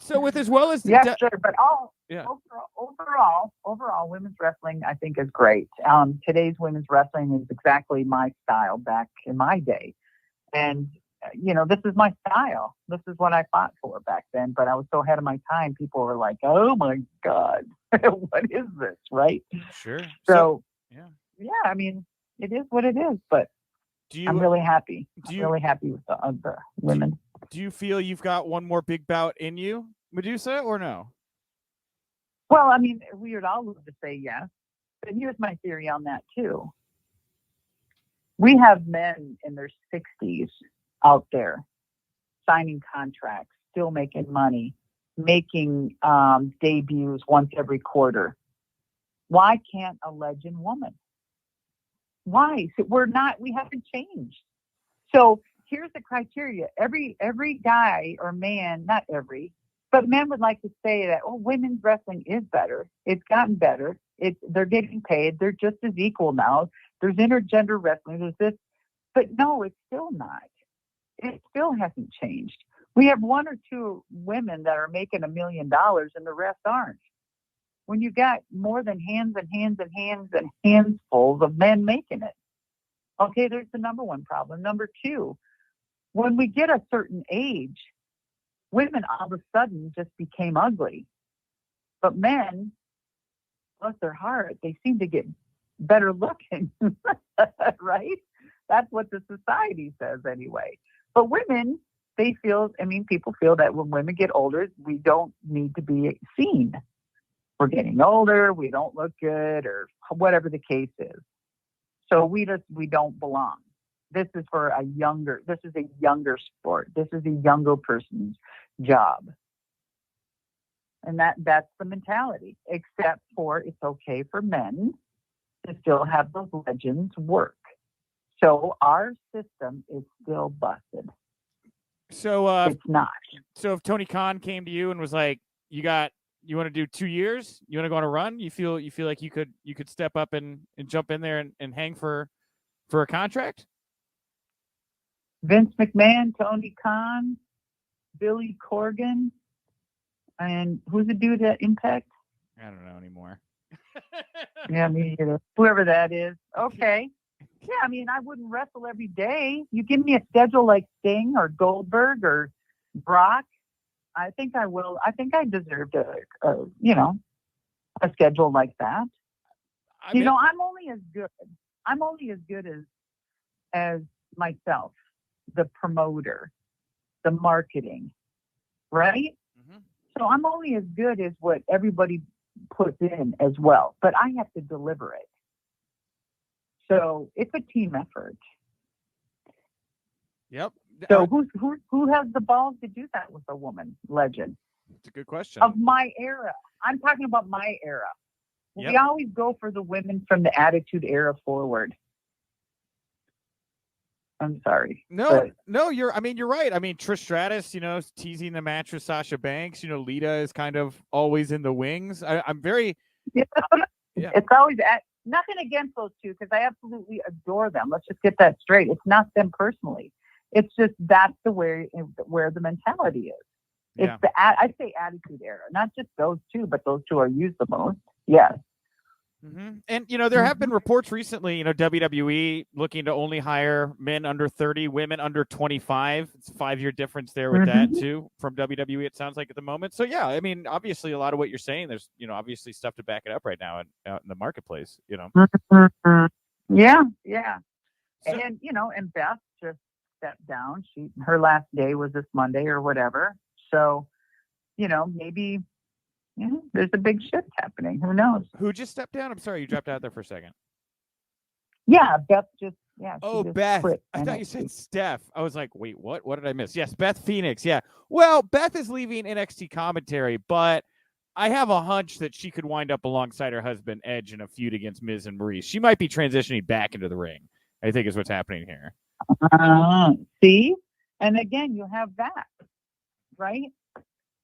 So with as well as sure, but overall, women's wrestling I think is great. Today's women's wrestling is exactly my style back in my day, and this is my style. This is what I fought for back then. But I was so ahead of my time. People were like, "Oh my God, what is this?" Right? Sure. So yeah. I mean, it is what it is. But I'm really happy. I'm really happy with the women. Do you feel you've got one more big bout in you, Madusa, or no? Well, I mean, we would all love to say yes, but here's my theory on that too. We have men in their 60s out there signing contracts, still making money, making debuts once every quarter. Why can't a legend woman? Why? So we haven't changed. So here's the criteria. Every guy or man, not every, but men would like to say that, women's wrestling is better. It's gotten better. They're getting paid. They're just as equal now. There's intergender wrestling. There's this. But no, it's still not. It still hasn't changed. We have one or two women that are making $1 million and the rest aren't. When you got more than hands and hands and hands and handfuls of men making it. Okay, there's the number one problem. Number two, when we get a certain age, women all of a sudden just became ugly. But men, bless their heart, they seem to get better looking, right? That's what the society says anyway. But women, people feel that when women get older, we don't need to be seen. We're getting older, we don't look good, or whatever the case is. So we don't belong. This is a younger sport. This is a younger person's job. And that's the mentality, except for it's okay for men to still have those legends work. So our system is still busted. So it's not. So if Tony Khan came to you and was like, you want to do 2 years? You want to go on a run? You feel like you could step up and jump in there and hang for a contract? Vince McMahon, Tony Khan, Billy Corgan, and who's the dude at Impact? I don't know anymore. Yeah, me either. Whoever that is. Okay. Yeah, I mean, I wouldn't wrestle every day. You give me a schedule like Sting or Goldberg or Brock, I think I will. I think I deserve a schedule like that. I'm only as good. I'm only as good as myself, the promoter, the marketing, right? Mm-hmm. So I'm only as good as what everybody puts in as well, but I have to deliver it. So it's a team effort. Yep. So who has the balls to do that with a woman legend? It's a good question. Of my era. I'm talking about my era. Yep. We always go for the women from the Attitude Era forward. I'm sorry. No, you're right. I mean, Tristratus, teasing the match with Sasha Banks. Lita is kind of always in the wings. I'm very. Yeah. It's always nothing against those two because I absolutely adore them. Let's just get that straight. It's not them personally. It's just that's the way where the mentality is. It's I say Attitude Era, not just those two, but those two are used the most. Yes. Mm-hmm. And there have been reports recently. WWE looking to only hire men under 30, women under 25. It's a 5-year difference there with that too from WWE. It sounds like at the moment. So yeah, I mean, obviously a lot of what you're saying. There's obviously stuff to back it up right now out in the marketplace. Mm-hmm. Yeah. So, and Beth just stepped down. Her last day was this Monday or whatever. So, maybe. Yeah, there's a big shift happening. Who knows? Who just stepped down? I'm sorry, you dropped out there for a second. Yeah, Beth just. Oh, Beth. I thought you said Steph. I was like, wait, what? What did I miss? Yes, Beth Phoenix. Yeah. Well, Beth is leaving NXT commentary, but I have a hunch that she could wind up alongside her husband Edge in a feud against Miz and Maurice. She might be transitioning back into the ring, I think is what's happening here. See? And again, you have that, right?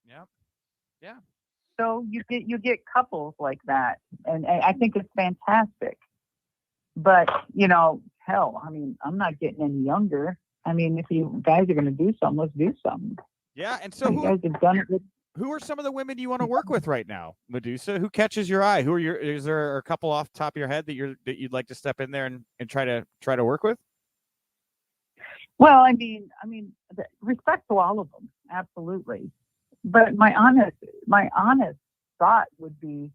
Yep. Yeah. So you get couples like that, and I think it's fantastic. But hell, I mean, I'm not getting any younger. I mean, if you guys are going to do something, let's do something. Yeah, and so you guys have done it with. Who are some of the women you want to work with right now, Madusa? Who catches your eye? Who are your? Is there a couple off the top of your head that you'd like to step in there and try to work with? Well, I mean, respect to all of them, absolutely. But my honest thought would be,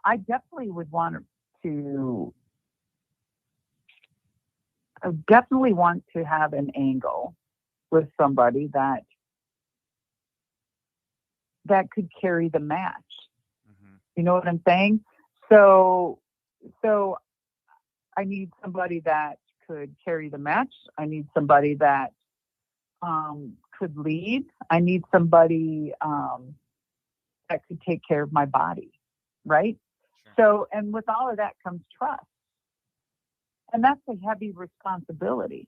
I definitely would want to. I definitely want to have an angle with somebody that could carry the match. Mm-hmm. You know what I'm saying? So I need somebody that could carry the match. I need somebody that could lead. I need somebody that could take care of my body, right? Sure. So, and with all of that comes trust. And that's a heavy responsibility.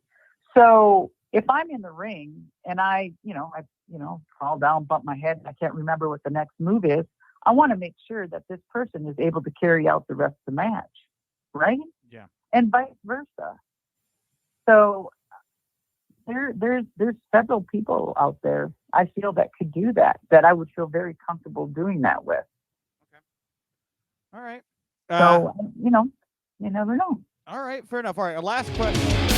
So if I'm in the ring and I fall down, bump my head, and I can't remember what the next move is, I want to make sure that this person is able to carry out the rest of the match, right? Yeah. And vice versa. So there's several people out there I feel that could do that I would feel very comfortable doing that with. Okay. All right. So you never know. All right, fair enough. All right, last question.